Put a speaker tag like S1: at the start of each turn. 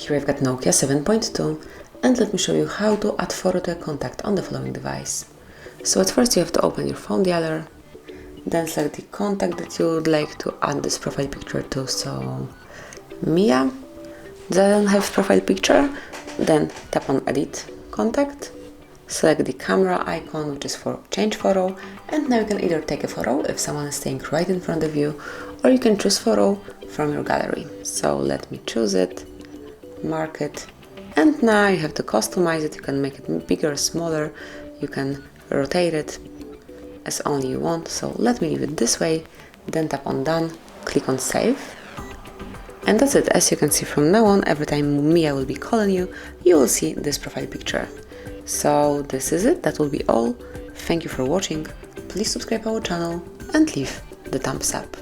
S1: Here I've got Nokia 7.2 and let me show you how to add photo to a contact on the following device. So at first you have to open your phone dialer, then select the contact that you would like to add this profile picture to. So Mia doesn't have profile picture, then tap on edit contact, select the camera icon which is for change photo, and now you can either take a photo if someone is staying right in front of you, or you can choose photo from your gallery. So let me choose it, mark it, and now you have to customize it. You can make it bigger, smaller, you can rotate it as only you want. So let me leave it this way, then tap on done, click on save. And that's it. As you can see, from now on, every time Mia will be calling you, you will see this profile picture. So this is it. That will be all. Thank you for watching. Please subscribe our channel and leave the thumbs up.